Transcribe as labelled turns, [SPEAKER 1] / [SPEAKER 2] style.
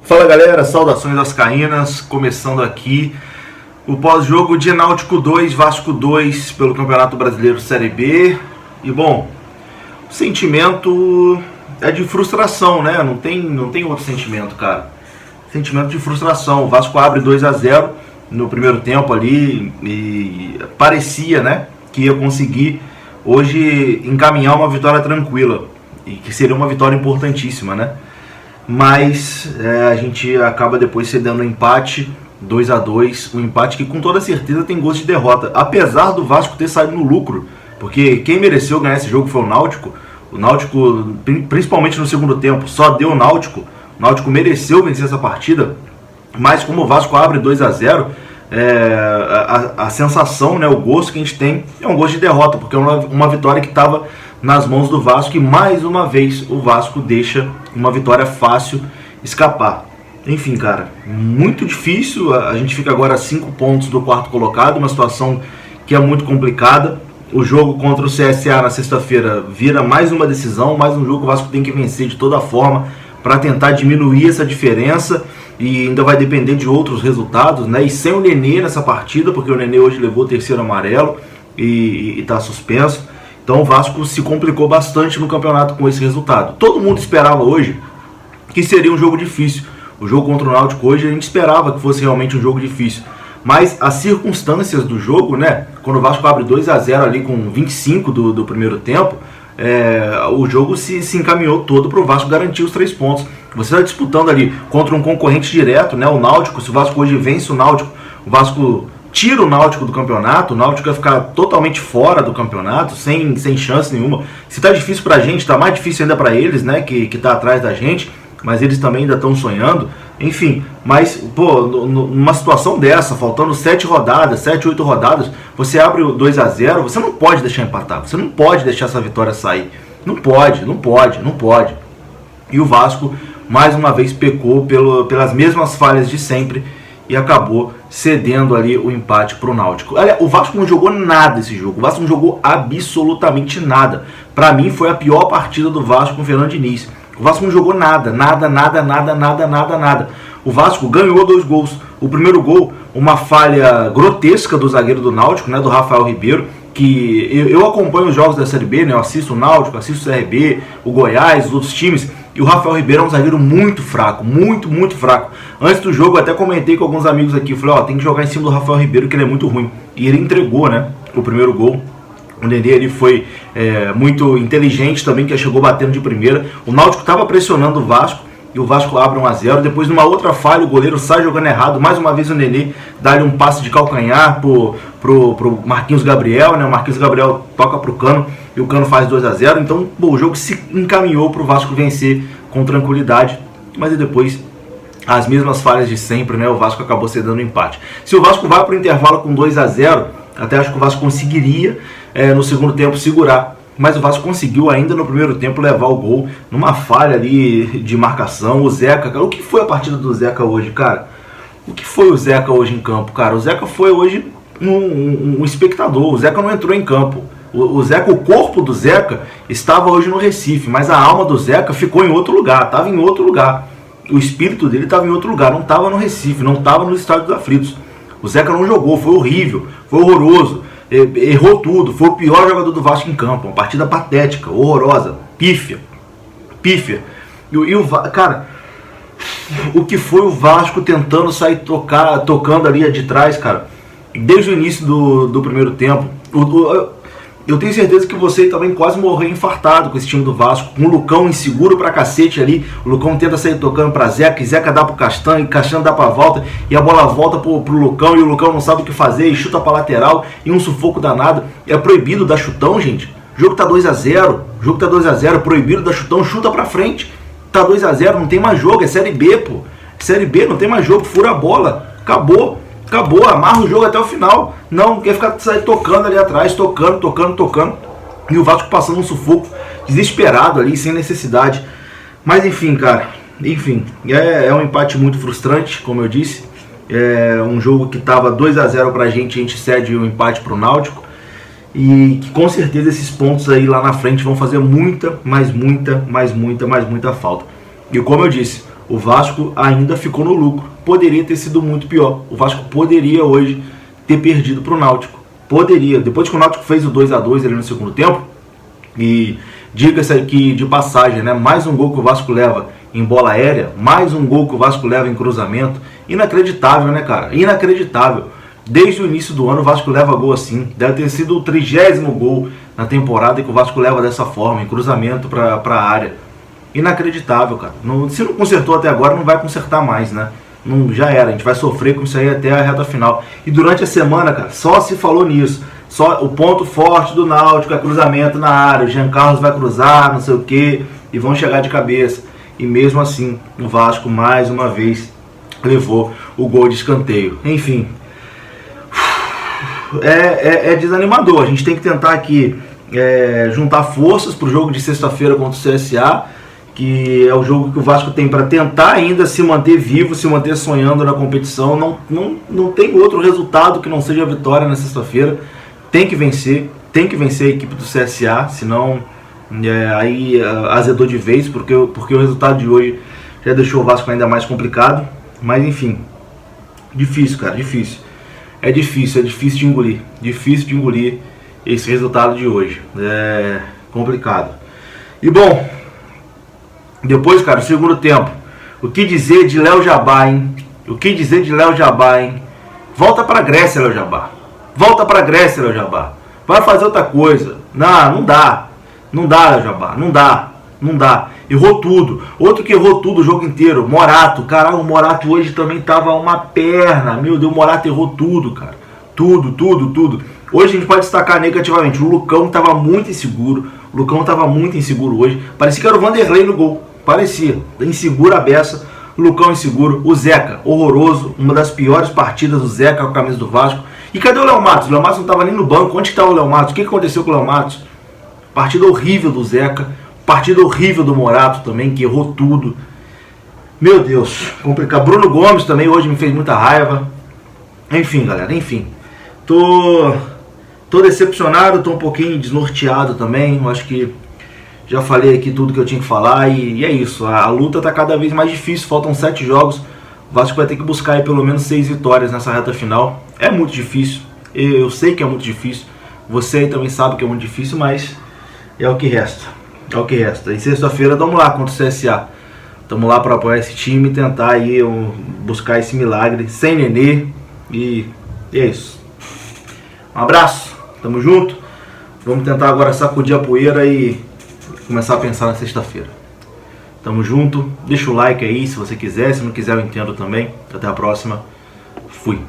[SPEAKER 1] Fala galera, saudações vascaínas, começando aqui o pós-jogo de Náutico 2, Vasco 2 pelo Campeonato Brasileiro Série B. E bom, o sentimento é de frustração, né? Não tem outro sentimento, cara. Sentimento de frustração. O Vasco abre 2-0 no primeiro tempo ali e parecia, né, que ia conseguir hoje encaminhar uma vitória tranquila e que seria uma vitória importantíssima, né? Mas a gente acaba depois cedendo um empate 2-2, um empate que com toda certeza tem gosto de derrota, apesar do Vasco ter saído no lucro, porque quem mereceu ganhar esse jogo foi o Náutico. O Náutico, principalmente no segundo tempo, só deu o Náutico mereceu vencer essa partida, mas como o Vasco abre 2-0, a sensação, né, o gosto que a gente tem é um gosto de derrota, porque é uma vitória que estava nas mãos do Vasco e mais uma vez o Vasco deixa uma vitória fácil escapar. Enfim, cara, muito difícil. A gente fica agora a 5 pontos do quarto colocado, uma situação que é muito complicada. O jogo contra o CSA na sexta-feira vira mais uma decisão, mais um jogo que o Vasco tem que vencer de toda forma para tentar diminuir essa diferença, e ainda vai depender de outros resultados, né? E sem o Nenê nessa partida, porque o Nenê hoje levou o terceiro amarelo e está suspenso. Então o Vasco se complicou bastante no campeonato com esse resultado. Todo mundo esperava hoje que seria um jogo difícil. O jogo contra o Náutico hoje a gente esperava que fosse realmente um jogo difícil. Mas as circunstâncias do jogo, né? Quando o Vasco abre 2-0 ali com 25 do primeiro tempo, o jogo se encaminhou todo para o Vasco garantir os 3 pontos. Você está disputando ali contra um concorrente direto, né? O Náutico. Se o Vasco hoje vence o Vasco tira o Náutico do campeonato, o Náutico vai ficar totalmente fora do campeonato, sem chance nenhuma. Se tá difícil pra gente, tá mais difícil ainda pra eles, né, que tá atrás da gente, mas eles também ainda estão sonhando. Enfim, mas, pô, numa situação dessa, faltando 7, 8 rodadas, você abre o 2-0, você não pode deixar empatar, você não pode deixar essa vitória sair. Não pode. E o Vasco, mais uma vez, pecou pelas mesmas falhas de sempre e acabou cedendo ali o empate pro Náutico. Olha, o Vasco não jogou nada esse jogo. O Vasco não jogou absolutamente nada. Pra mim foi a pior partida do Vasco com o Fernando Diniz. O Vasco não jogou nada. O Vasco ganhou 2 gols. O primeiro gol, uma falha grotesca do zagueiro do Náutico, né, do Rafael Ribeiro, que eu acompanho os jogos da Série B, né, eu assisto o Náutico, assisto o CRB, o Goiás, os outros times, e o Rafael Ribeiro é um zagueiro muito fraco, muito fraco. Antes do jogo eu até comentei com alguns amigos aqui, eu falei, tem que jogar em cima do Rafael Ribeiro, que ele é muito ruim. E ele entregou, né, o primeiro gol. O Nenê ele foi muito inteligente também, que chegou batendo de primeira. O Náutico estava pressionando o Vasco, e o Vasco abre 1-0. Depois, numa outra falha, o goleiro sai jogando errado. Mais uma vez o Nenê dá-lhe um passe de calcanhar pro Marquinhos Gabriel, né? O Marquinhos Gabriel toca pro Cano e o Cano faz 2-0. Então, o jogo se encaminhou pro Vasco vencer com tranquilidade. Mas e depois, as mesmas falhas de sempre, né? O Vasco acabou cedendo o empate. Se o Vasco vai pro intervalo com 2-0, até acho que o Vasco conseguiria no segundo tempo segurar. Mas o Vasco conseguiu ainda no primeiro tempo levar o gol numa falha ali de marcação. O Zeca, cara, o que foi a partida do Zeca hoje, cara? O que foi o Zeca hoje em campo, cara? O Zeca foi hoje um espectador. O Zeca não entrou em campo. O Zeca, o corpo do Zeca estava hoje no Recife, mas a alma do Zeca ficou em outro lugar, estava em outro lugar. O espírito dele estava em outro lugar, não estava no Recife, não estava nos Estádios Aflitos. O Zeca não jogou, foi horrível, foi horroroso. Errou tudo, foi o pior jogador do Vasco em campo. Uma partida patética, horrorosa, pífia. Cara, o que foi o Vasco tentando sair tocando ali de trás, cara, desde o início do primeiro tempo. Eu tenho certeza que você também quase morreu infartado com esse time do Vasco, com o Lucão inseguro pra cacete ali. O Lucão tenta sair tocando pra Zeca, e Zeca dá pro Castanho, e Castanho dá pra volta, e a bola volta pro Lucão, e o Lucão não sabe o que fazer, e chuta pra lateral, e um sufoco danado. É proibido dar chutão, gente. O jogo tá 2-0, proibido dar chutão, chuta pra frente. Tá 2-0, não tem mais jogo, é Série B, pô. Série B, não tem mais jogo, fura a bola, acabou, amarra o jogo até o final. Não quer ficar sair tocando ali atrás, tocando. E o Vasco passando um sufoco desesperado ali, sem necessidade. Mas enfim, cara, é um empate muito frustrante, como eu disse. É um jogo que tava 2-0 pra gente, a gente cede o empate pro Náutico. E que com certeza esses pontos aí lá na frente vão fazer muita falta. E como eu disse, o Vasco ainda ficou no lucro. Poderia ter sido muito pior. O Vasco poderia hoje ter perdido para o Náutico. Poderia. Depois que o Náutico fez o 2-2 ali no segundo tempo, e diga-se aqui de passagem, né? Mais um gol que o Vasco leva em bola aérea, mais um gol que o Vasco leva em cruzamento. Inacreditável, né, cara? Inacreditável. Desde o início do ano o Vasco leva gol assim. Deve ter sido o 30º gol na temporada que o Vasco leva dessa forma, em cruzamento para a área. Inacreditável, cara. Se não consertou até agora, não vai consertar mais, né? Não, já era, a gente vai sofrer com isso aí até a reta final. E durante a semana, cara, só se falou nisso. Só o ponto forte do Náutico é cruzamento na área. O Jean Carlos vai cruzar, não sei o que, e vão chegar de cabeça. E mesmo assim, o Vasco mais uma vez levou o gol de escanteio. Enfim, é desanimador. A gente tem que tentar aqui juntar forças para o jogo de sexta-feira contra o CSA, que é o jogo que o Vasco tem para tentar ainda se manter vivo, se manter sonhando na competição. Não tem outro resultado que não seja a vitória na sexta-feira. Tem que vencer a equipe do CSA, senão aí azedou de vez, porque o resultado de hoje já deixou o Vasco ainda mais complicado. Mas enfim, difícil, cara, difícil. É difícil de engolir. Difícil de engolir esse resultado de hoje. É complicado. E bom, depois, cara, o segundo tempo. O que dizer de Léo Jabá, hein? O que dizer de Léo Jabá, hein? Volta pra Grécia, Léo Jabá. Volta pra Grécia, Léo Jabá. Vai fazer outra coisa. Não dá. Não dá, Léo Jabá. Não dá. Errou tudo. Outro que errou tudo o jogo inteiro. Morato. Caralho, o Morato hoje também tava uma perna. Meu Deus, o Morato errou tudo, cara. Tudo. Hoje a gente pode destacar negativamente. O Lucão tava muito inseguro. Hoje. Parecia que era o Vanderlei no gol. Parecia. Inseguro a beça. Lucão inseguro. O Zeca, horroroso. Uma das piores partidas do Zeca com a camisa do Vasco. E cadê o Léo Matos? O Léo Matos não estava nem no banco. Onde estava o Léo Matos? O que aconteceu com o Léo Matos? Partida horrível do Zeca. Partida horrível do Morato também, que errou tudo. Meu Deus, complicado. Bruno Gomes também hoje me fez muita raiva. Enfim, galera, Tô decepcionado, tô um pouquinho desnorteado também. Eu acho que já falei aqui tudo que eu tinha que falar e é isso. A luta tá cada vez mais difícil, faltam 7 jogos. O Vasco vai ter que buscar aí pelo menos 6 vitórias nessa reta final. É muito difícil, eu sei que é muito difícil. Você aí também sabe que é muito difícil, mas é o que resta. E sexta-feira vamos lá contra o CSA. Estamos lá para apoiar esse time e tentar aí buscar esse milagre sem Nenê. E é isso. Um abraço, tamo junto. Vamos tentar agora sacudir a poeira e começar a pensar na sexta-feira. Tamo junto, deixa o like aí se você quiser, se não quiser eu entendo também. Até a próxima, fui.